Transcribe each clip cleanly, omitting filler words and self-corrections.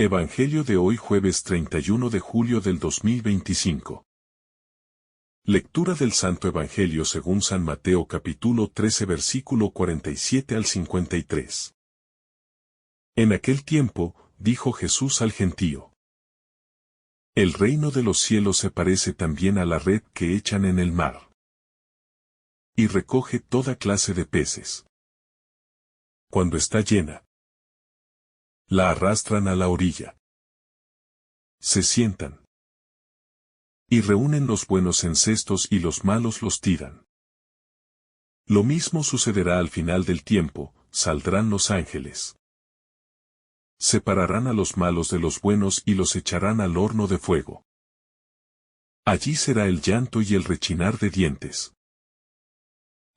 Evangelio de hoy jueves 31 de julio del 2025. Lectura del Santo Evangelio según San Mateo capítulo 13 versículo 47 al 53. En aquel tiempo, dijo Jesús al gentío: El reino de los cielos se parece también a la red que echan en el mar, y recoge toda clase de peces. Cuando está llena, la arrastran a la orilla. Se sientan y reúnen los buenos en cestos y los malos los tiran. Lo mismo sucederá al final del tiempo, saldrán los ángeles. Separarán a los malos de los buenos y los echarán al horno de fuego. Allí será el llanto y el rechinar de dientes.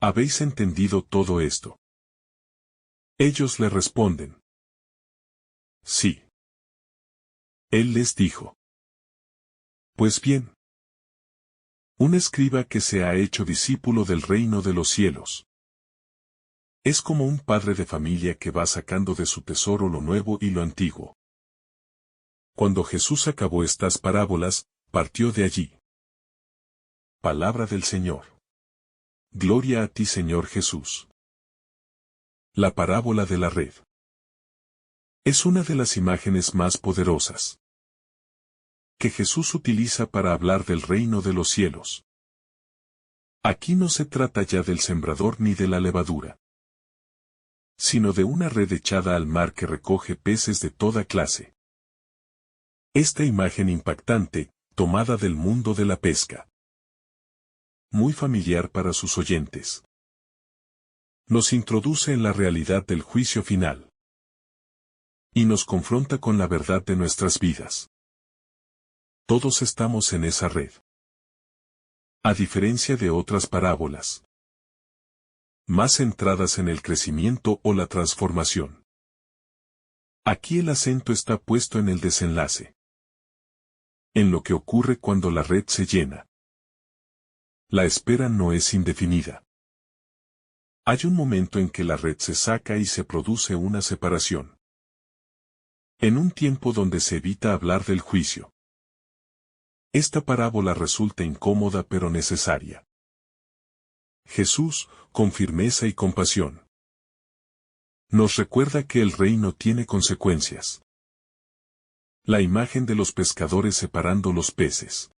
¿Habéis entendido todo esto? Ellos le responden: Sí. Él les dijo: Pues bien, un escriba que se ha hecho discípulo del reino de los cielos es como un padre de familia que va sacando de su tesoro lo nuevo y lo antiguo. Cuando Jesús acabó estas parábolas, partió de allí. Palabra del Señor. Gloria a ti, Señor Jesús. La parábola de la red es una de las imágenes más poderosas que Jesús utiliza para hablar del reino de los cielos. Aquí no se trata ya del sembrador ni de la levadura, sino de una red echada al mar que recoge peces de toda clase. Esta imagen impactante, tomada del mundo de la pesca, muy familiar para sus oyentes, nos introduce en la realidad del juicio final y nos confronta con la verdad de nuestras vidas. Todos estamos en esa red. A diferencia de otras parábolas, más centradas en el crecimiento o la transformación, aquí el acento está puesto en el desenlace, en lo que ocurre cuando la red se llena. La espera no es indefinida. Hay un momento en que la red se saca y se produce una separación. En un tiempo donde se evita hablar del juicio. Esta parábola resulta incómoda pero necesaria. Jesús, con firmeza y compasión, nos recuerda que el reino tiene consecuencias. La imagen de los pescadores separando los peces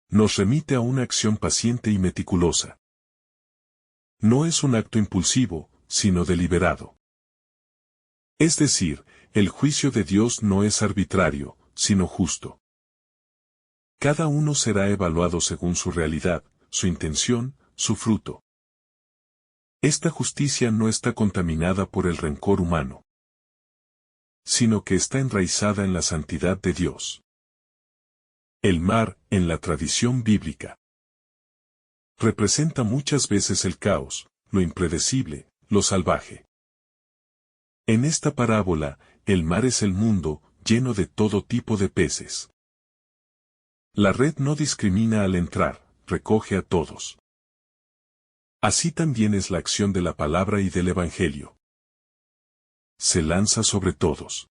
nos remite a una acción paciente y meticulosa. No es un acto impulsivo, sino deliberado. Es decir, el juicio de Dios no es arbitrario, sino justo. Cada uno será evaluado según su realidad, su intención, su fruto. Esta justicia no está contaminada por el rencor humano, sino que está enraizada en la santidad de Dios. El mar, en la tradición bíblica, representa muchas veces el caos, lo impredecible, lo salvaje. En esta parábola, el mar es el mundo, lleno de todo tipo de peces. La red no discrimina al entrar, recoge a todos. Así también es la acción de la palabra y del Evangelio. Se lanza sobre todos,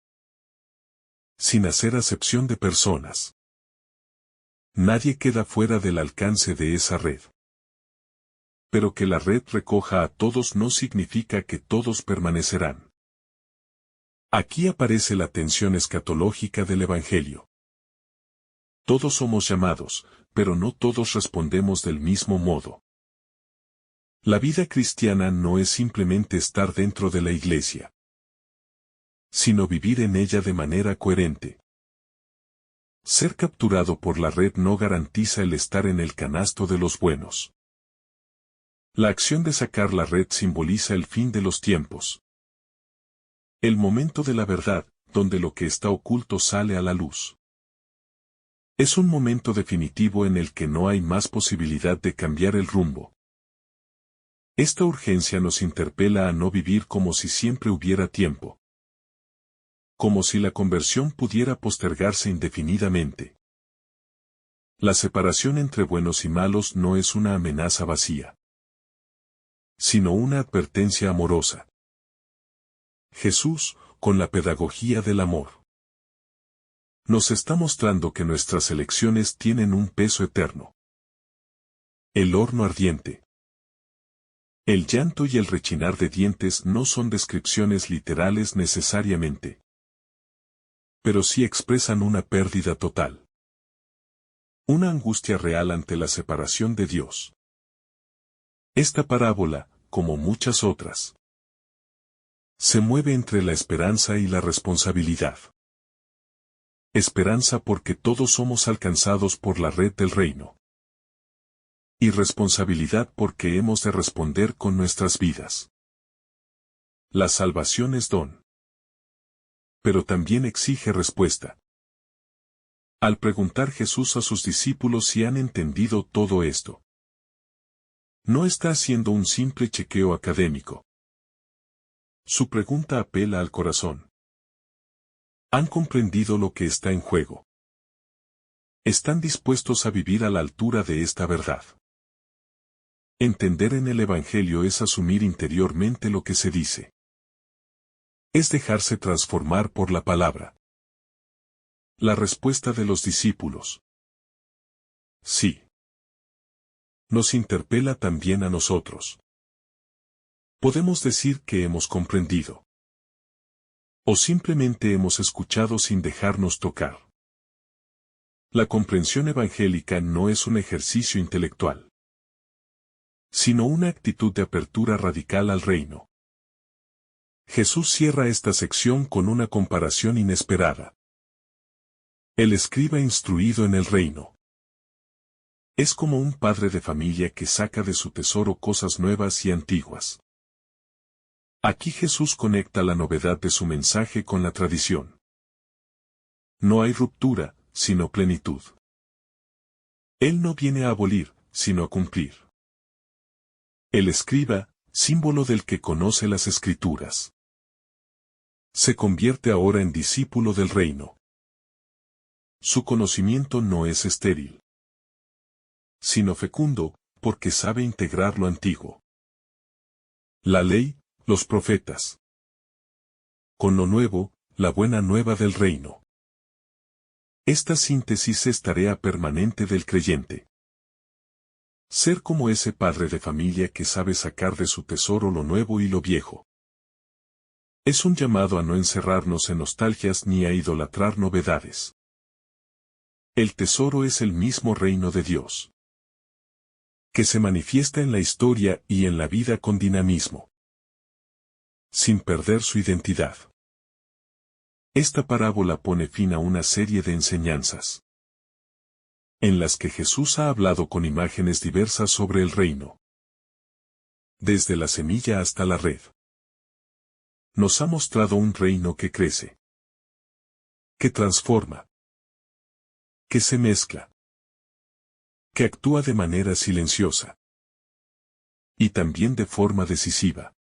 sin hacer acepción de personas. Nadie queda fuera del alcance de esa red. Pero que la red recoja a todos no significa que todos permanecerán. Aquí aparece la tensión escatológica del Evangelio. Todos somos llamados, pero no todos respondemos del mismo modo. La vida cristiana no es simplemente estar dentro de la iglesia, sino vivir en ella de manera coherente. Ser capturado por la red no garantiza el estar en el canasto de los buenos. La acción de sacar la red simboliza el fin de los tiempos. El momento de la verdad, donde lo que está oculto sale a la luz. Es un momento definitivo en el que no hay más posibilidad de cambiar el rumbo. Esta urgencia nos interpela a no vivir como si siempre hubiera tiempo. Como si la conversión pudiera postergarse indefinidamente. La separación entre buenos y malos no es una amenaza vacía, sino una advertencia amorosa. Jesús, con la pedagogía del amor, Nos está mostrando que nuestras elecciones tienen un peso eterno. El horno ardiente. El llanto y el rechinar de dientes no son descripciones literales necesariamente, pero sí expresan una pérdida total. Una angustia real ante la separación de Dios. Esta parábola, como muchas otras, se mueve entre la esperanza y la responsabilidad. Esperanza porque todos somos alcanzados por la red del reino. Y responsabilidad porque hemos de responder con nuestras vidas. La salvación es don. Pero también exige respuesta. Al preguntar Jesús a sus discípulos si han entendido todo esto, no está haciendo un simple chequeo académico. Su pregunta apela al corazón. ¿Han comprendido lo que está en juego? ¿Están dispuestos a vivir a la altura de esta verdad? Entender en el Evangelio es asumir interiormente lo que se dice. Es dejarse transformar por la palabra. La respuesta de los discípulos. Sí. Nos interpela también a nosotros. Podemos decir que hemos comprendido. O simplemente hemos escuchado sin dejarnos tocar. La comprensión evangélica no es un ejercicio intelectual, sino una actitud de apertura radical al reino. Jesús cierra esta sección con una comparación inesperada. El escriba instruido en el reino. Es como un padre de familia que saca de su tesoro cosas nuevas y antiguas. Aquí Jesús conecta la novedad de su mensaje con la tradición. No hay ruptura, sino plenitud. Él no viene a abolir, sino a cumplir. El escriba, símbolo del que conoce las Escrituras, se convierte ahora en discípulo del reino. Su conocimiento no es estéril, sino fecundo, porque sabe integrar lo antiguo. La ley, los profetas. Con lo nuevo, la buena nueva del reino. Esta síntesis es tarea permanente del creyente. Ser como ese padre de familia que sabe sacar de su tesoro lo nuevo y lo viejo. Es un llamado a no encerrarnos en nostalgias ni a idolatrar novedades. El tesoro es el mismo reino de Dios, que se manifiesta en la historia y en la vida con dinamismo, sin perder su identidad. Esta parábola pone fin a una serie de enseñanzas, en las que Jesús ha hablado con imágenes diversas sobre el reino. Desde la semilla hasta la red. Nos ha mostrado un reino que crece, que transforma, que se mezcla, que actúa de manera silenciosa y también de forma decisiva.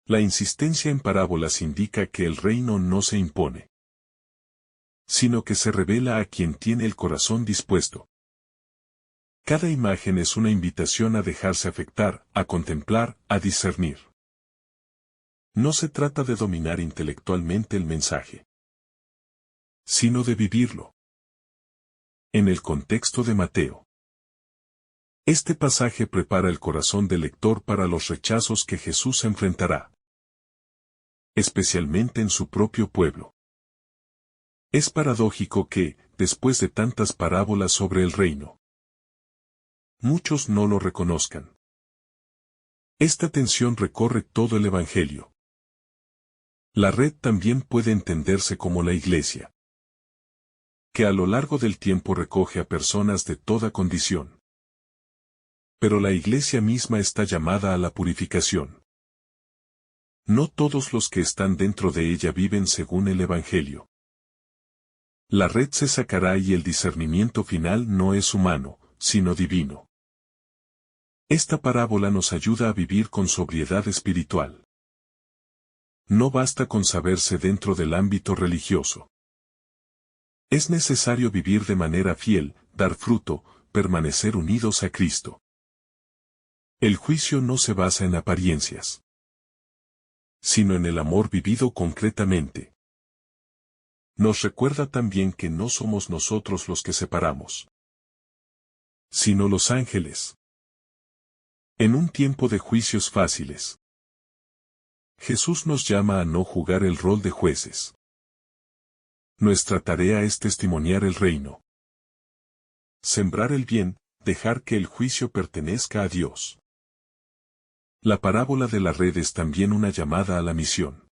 La insistencia en parábolas indica que el reino no se impone, sino que se revela a quien tiene el corazón dispuesto. Cada imagen es una invitación a dejarse afectar, a contemplar, a discernir. No se trata de dominar intelectualmente el mensaje, sino de vivirlo. En el contexto de Mateo, este pasaje prepara el corazón del lector para los rechazos que Jesús enfrentará, especialmente en su propio pueblo. Es paradójico que, después de tantas parábolas sobre el reino, muchos no lo reconozcan. Esta tensión recorre todo el Evangelio. La red también puede entenderse como la Iglesia, que a lo largo del tiempo recoge a personas de toda condición. Pero la Iglesia misma está llamada a la purificación. No todos los que están dentro de ella viven según el Evangelio. La red se sacará y el discernimiento final no es humano, sino divino. Esta parábola nos ayuda a vivir con sobriedad espiritual. No basta con saberse dentro del ámbito religioso. Es necesario vivir de manera fiel, dar fruto, permanecer unidos a Cristo. El juicio no se basa en apariencias, sino en el amor vivido concretamente. Nos recuerda también que no somos nosotros los que separamos, sino los ángeles. En un tiempo de juicios fáciles, Jesús nos llama a no jugar el rol de jueces. Nuestra tarea es testimoniar el reino. Sembrar el bien, dejar que el juicio pertenezca a Dios. La parábola de la red es también una llamada a la misión.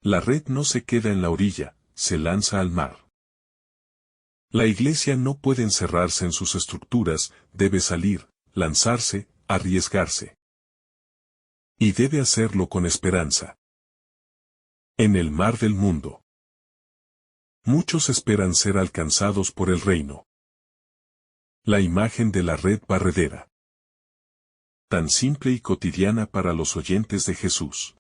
La red no se queda en la orilla, se lanza al mar. La iglesia no puede encerrarse en sus estructuras, debe salir, lanzarse, arriesgarse. Y debe hacerlo con esperanza. En el mar del mundo, muchos esperan ser alcanzados por el reino. La imagen de la red barredera. Tan simple y cotidiana para los oyentes de Jesús.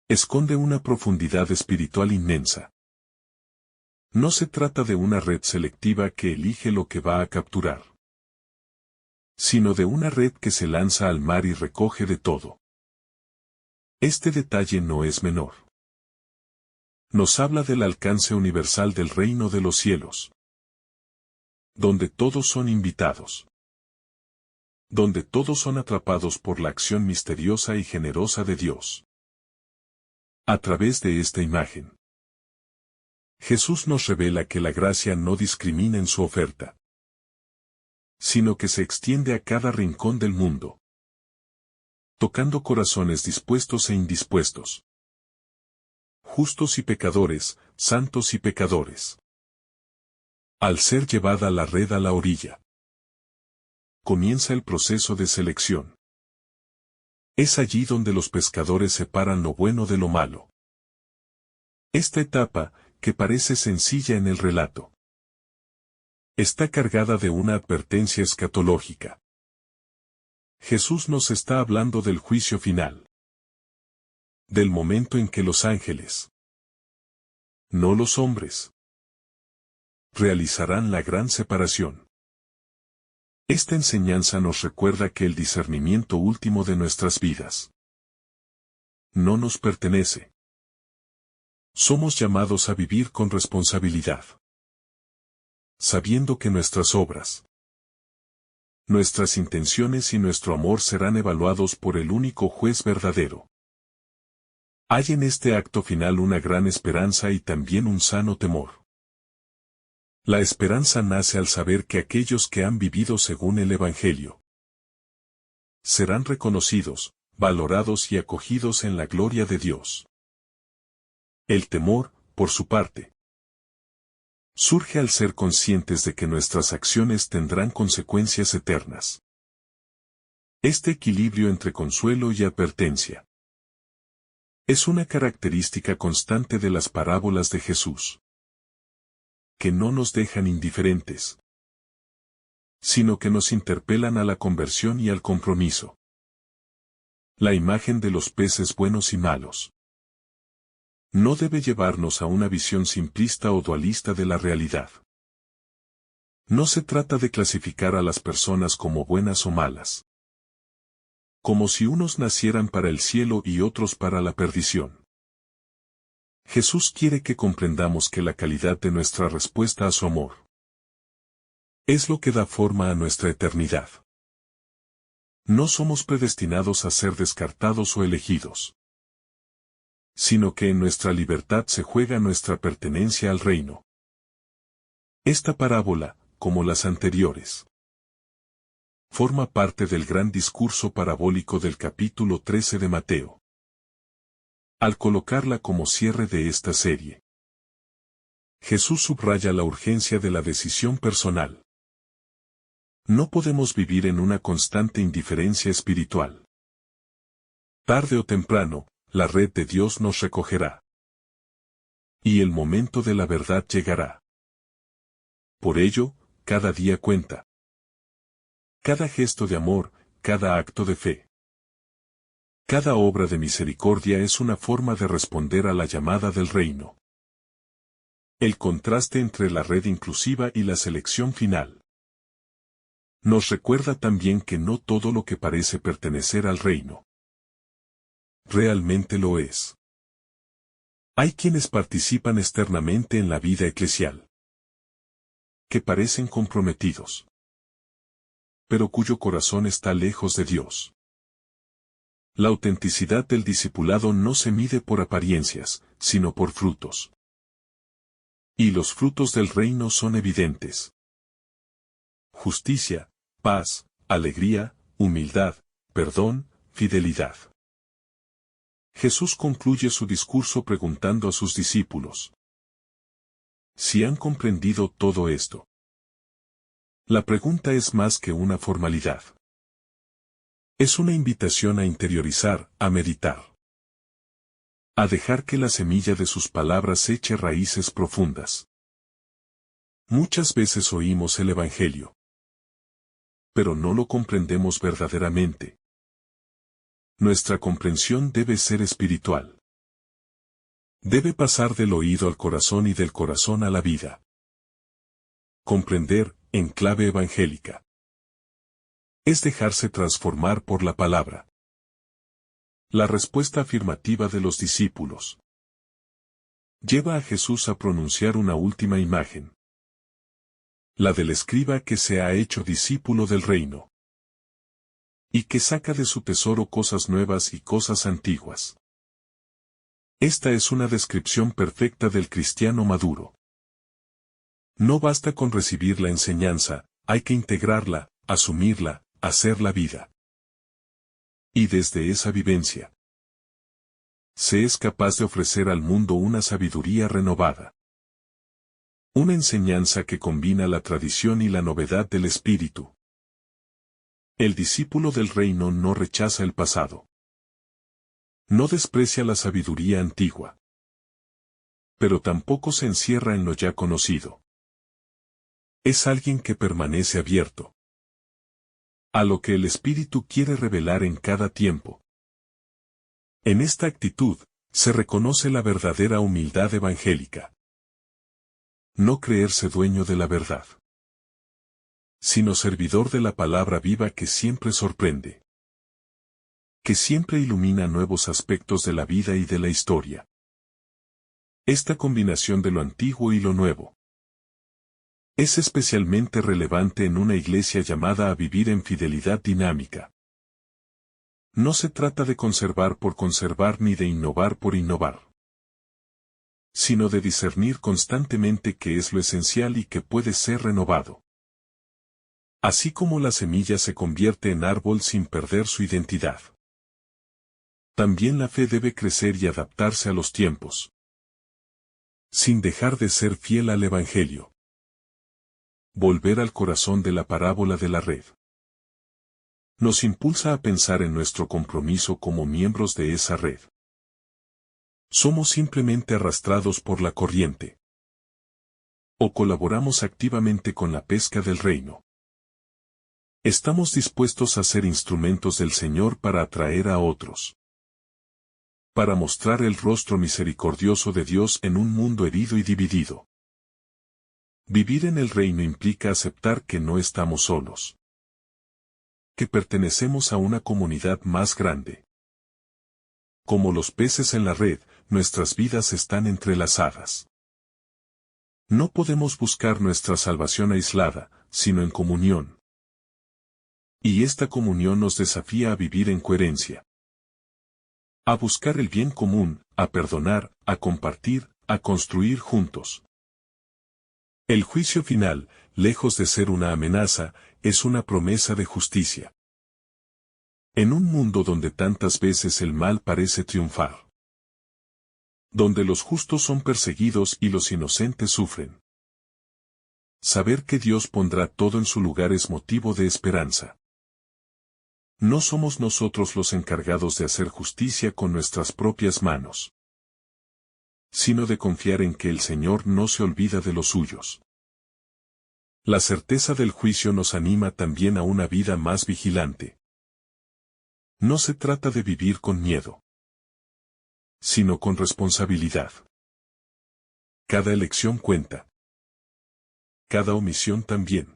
Esconde una profundidad espiritual inmensa. No se trata de una red selectiva que elige lo que va a capturar, sino de una red que se lanza al mar y recoge de todo. Este detalle no es menor. Nos habla del alcance universal del reino de los cielos, donde todos son invitados, donde todos son atrapados por la acción misteriosa y generosa de Dios. A través de esta imagen, Jesús nos revela que la gracia no discrimina en su oferta, sino que se extiende a cada rincón del mundo, tocando corazones dispuestos e indispuestos, justos y pecadores, santos y pecadores. Al ser llevada la red a la orilla, comienza el proceso de selección. Es allí donde los pescadores separan lo bueno de lo malo. Esta etapa, que parece sencilla en el relato, está cargada de una advertencia escatológica. Jesús nos está hablando del juicio final, del momento en que los ángeles, no los hombres, realizarán la gran separación. Esta enseñanza nos recuerda que el discernimiento último de nuestras vidas no nos pertenece. Somos llamados a vivir con responsabilidad, sabiendo que nuestras obras, nuestras intenciones y nuestro amor serán evaluados por el único juez verdadero. Hay en este acto final una gran esperanza y también un sano temor. La esperanza nace al saber que aquellos que han vivido según el Evangelio serán reconocidos, valorados y acogidos en la gloria de Dios. El temor, por su parte, surge al ser conscientes de que nuestras acciones tendrán consecuencias eternas. Este equilibrio entre consuelo y advertencia es una característica constante de las parábolas de Jesús, que no nos dejan indiferentes, sino que nos interpelan a la conversión y al compromiso. La imagen de los peces buenos y malos no debe llevarnos a una visión simplista o dualista de la realidad. No se trata de clasificar a las personas como buenas o malas, como si unos nacieran para el cielo y otros para la perdición. Jesús quiere que comprendamos que la calidad de nuestra respuesta a su amor es lo que da forma a nuestra eternidad. No somos predestinados a ser descartados o elegidos, sino que en nuestra libertad se juega nuestra pertenencia al reino. Esta parábola, como las anteriores, forma parte del gran discurso parabólico del capítulo 13 de Mateo. Al colocarla como cierre de esta serie, Jesús subraya la urgencia de la decisión personal. No podemos vivir en una constante indiferencia espiritual. Tarde o temprano, la red de Dios nos recogerá. Y el momento de la verdad llegará. Por ello, cada día cuenta. Cada gesto de amor, cada acto de fe, cada obra de misericordia es una forma de responder a la llamada del reino. El contraste entre la red inclusiva y la selección final nos recuerda también que no todo lo que parece pertenecer al reino realmente lo es. Hay quienes participan externamente en la vida eclesial, que parecen comprometidos, pero cuyo corazón está lejos de Dios. La autenticidad del discipulado no se mide por apariencias, sino por frutos. Y los frutos del reino son evidentes: justicia, paz, alegría, humildad, perdón, fidelidad. Jesús concluye su discurso preguntando a sus discípulos si han comprendido todo esto. La pregunta es más que una formalidad. Es una invitación a interiorizar, a meditar, a dejar que la semilla de sus palabras eche raíces profundas. Muchas veces oímos el Evangelio, pero no lo comprendemos verdaderamente. Nuestra comprensión debe ser espiritual. Debe pasar del oído al corazón y del corazón a la vida. Comprender, en clave evangélica, es dejarse transformar por la palabra. La respuesta afirmativa de los discípulos lleva a Jesús a pronunciar una última imagen: la del escriba que se ha hecho discípulo del reino, y que saca de su tesoro cosas nuevas y cosas antiguas. Esta es una descripción perfecta del cristiano maduro. No basta con recibir la enseñanza, hay que integrarla, asumirla, hacerla vida. Y desde esa vivencia, se es capaz de ofrecer al mundo una sabiduría renovada. Una enseñanza que combina la tradición y la novedad del espíritu. El discípulo del reino no rechaza el pasado. No desprecia la sabiduría antigua. Pero tampoco se encierra en lo ya conocido. Es alguien que permanece abierto a lo que el Espíritu quiere revelar en cada tiempo. En esta actitud, se reconoce la verdadera humildad evangélica. No creerse dueño de la verdad, sino servidor de la palabra viva que siempre sorprende, que siempre ilumina nuevos aspectos de la vida y de la historia. Esta combinación de lo antiguo y lo nuevo es especialmente relevante en una iglesia llamada a vivir en fidelidad dinámica. No se trata de conservar por conservar ni de innovar por innovar, sino de discernir constantemente qué es lo esencial y que puede ser renovado. Así como la semilla se convierte en árbol sin perder su identidad, también la fe debe crecer y adaptarse a los tiempos, sin dejar de ser fiel al Evangelio. Volver al corazón de la parábola de la red nos impulsa a pensar en nuestro compromiso como miembros de esa red. ¿Somos simplemente arrastrados por la corriente? ¿O colaboramos activamente con la pesca del reino? ¿Estamos dispuestos a ser instrumentos del Señor para atraer a otros? Para mostrar el rostro misericordioso de Dios en un mundo herido y dividido. Vivir en el reino implica aceptar que no estamos solos, que pertenecemos a una comunidad más grande. Como los peces en la red, nuestras vidas están entrelazadas. No podemos buscar nuestra salvación aislada, sino en comunión. Y esta comunión nos desafía a vivir en coherencia, a buscar el bien común, a perdonar, a compartir, a construir juntos. El juicio final, lejos de ser una amenaza, es una promesa de justicia. En un mundo donde tantas veces el mal parece triunfar, donde los justos son perseguidos y los inocentes sufren, saber que Dios pondrá todo en su lugar es motivo de esperanza. No somos nosotros los encargados de hacer justicia con nuestras propias manos, sino de confiar en que el Señor no se olvida de los suyos. La certeza del juicio nos anima también a una vida más vigilante. No se trata de vivir con miedo, sino con responsabilidad. Cada elección cuenta. Cada omisión también.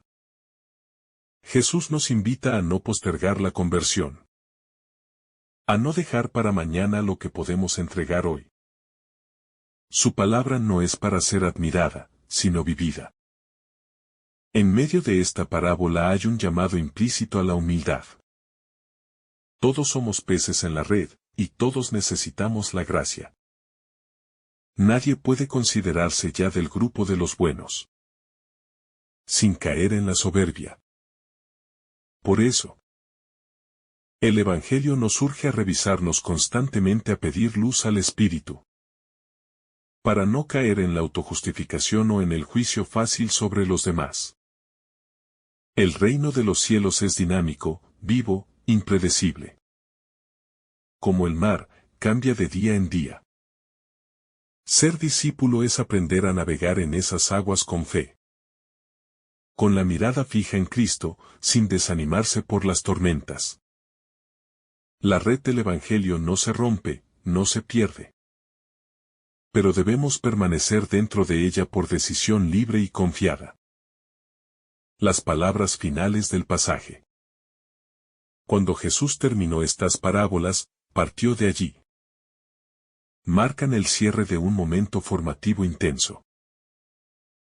Jesús nos invita a no postergar la conversión, a no dejar para mañana lo que podemos entregar hoy. Su palabra no es para ser admirada, sino vivida. En medio de esta parábola hay un llamado implícito a la humildad. Todos somos peces en la red, y todos necesitamos la gracia. Nadie puede considerarse ya del grupo de los buenos, sin caer en la soberbia. Por eso, el Evangelio nos urge a revisarnos constantemente, a pedir luz al Espíritu, para no caer en la autojustificación o en el juicio fácil sobre los demás. El reino de los cielos es dinámico, vivo, impredecible. Como el mar, cambia de día en día. Ser discípulo es aprender a navegar en esas aguas con fe, con la mirada fija en Cristo, sin desanimarse por las tormentas. La red del Evangelio no se rompe, no se pierde. Pero debemos permanecer dentro de ella por decisión libre y confiada. Las palabras finales del pasaje. Cuando Jesús terminó estas parábolas, partió de allí. Marcan el cierre de un momento formativo intenso.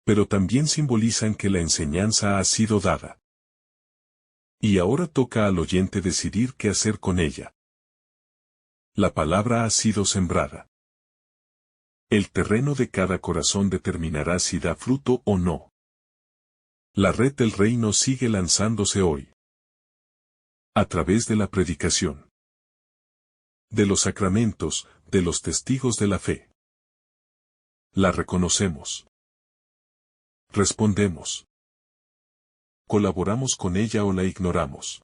Pero también simbolizan que la enseñanza ha sido dada. Y ahora toca al oyente decidir qué hacer con ella. La palabra ha sido sembrada. El terreno de cada corazón determinará si da fruto o no. La red del reino sigue lanzándose hoy, a través de la predicación, de los sacramentos, de los testigos de la fe. La reconocemos. Respondemos. ¿Colaboramos con ella o la ignoramos?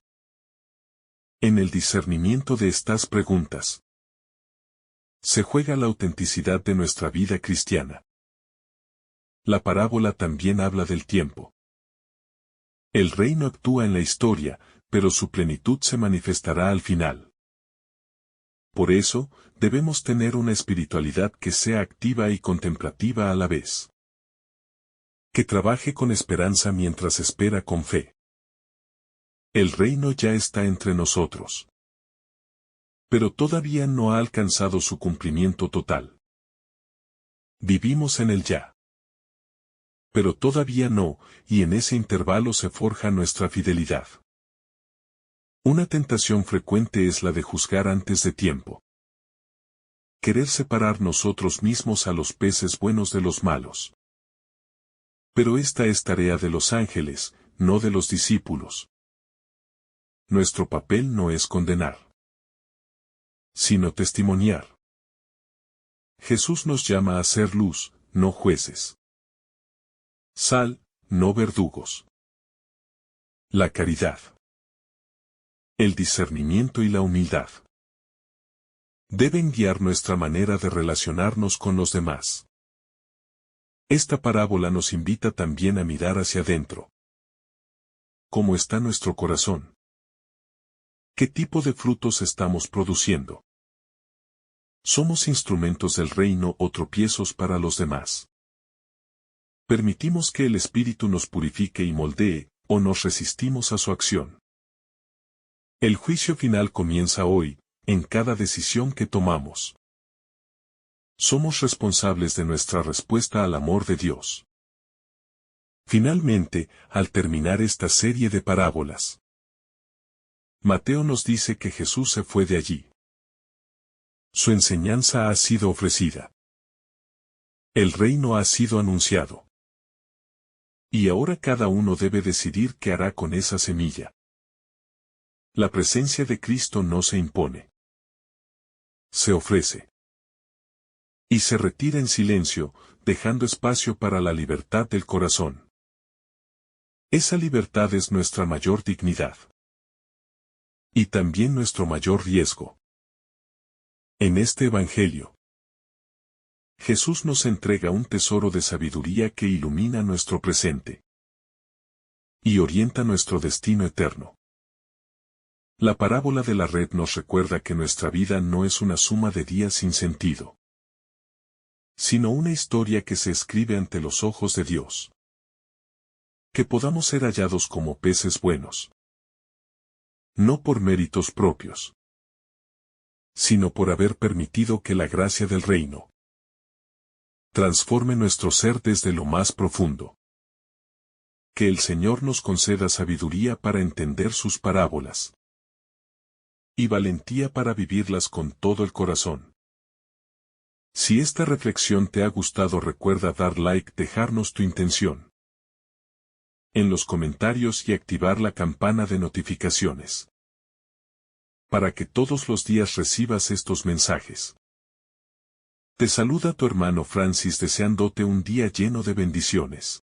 En el discernimiento de estas preguntas se juega la autenticidad de nuestra vida cristiana. La parábola también habla del tiempo. El reino actúa en la historia, pero su plenitud se manifestará al final. Por eso, debemos tener una espiritualidad que sea activa y contemplativa a la vez. Que trabaje con esperanza mientras espera con fe. El reino ya está entre nosotros. Pero todavía no ha alcanzado su cumplimiento total. Vivimos en el ya. Pero todavía no, y en ese intervalo se forja nuestra fidelidad. Una tentación frecuente es la de juzgar antes de tiempo. Querer separar nosotros mismos a los peces buenos de los malos. Pero esta es tarea de los ángeles, no de los discípulos. Nuestro papel no es condenar, sino testimoniar. Jesús nos llama a ser luz, no jueces. Sal, no verdugos. La caridad. El discernimiento y la humildad deben guiar nuestra manera de relacionarnos con los demás. Esta parábola nos invita también a mirar hacia adentro. ¿Cómo está nuestro corazón? ¿Qué tipo de frutos estamos produciendo? ¿Somos instrumentos del reino o tropiezos para los demás? ¿Permitimos que el Espíritu nos purifique y moldee, o nos resistimos a su acción? El juicio final comienza hoy, en cada decisión que tomamos. Somos responsables de nuestra respuesta al amor de Dios. Finalmente, al terminar esta serie de parábolas, Mateo nos dice que Jesús se fue de allí. Su enseñanza ha sido ofrecida. El reino ha sido anunciado. Y ahora cada uno debe decidir qué hará con esa semilla. La presencia de Cristo no se impone. Se ofrece. Y se retira en silencio, dejando espacio para la libertad del corazón. Esa libertad es nuestra mayor dignidad. Y también nuestro mayor riesgo. En este Evangelio, Jesús nos entrega un tesoro de sabiduría que ilumina nuestro presente y orienta nuestro destino eterno. La parábola de la red nos recuerda que nuestra vida no es una suma de días sin sentido, sino una historia que se escribe ante los ojos de Dios. Que podamos ser hallados como peces buenos, no por méritos propios, sino por haber permitido que la gracia del reino transforme nuestro ser desde lo más profundo. Que el Señor nos conceda sabiduría para entender sus parábolas y valentía para vivirlas con todo el corazón. Si esta reflexión te ha gustado, recuerda dar like, dejarnos tu intención en los comentarios y activar la campana de notificaciones para que todos los días recibas estos mensajes. Te saluda tu hermano Francis deseándote un día lleno de bendiciones.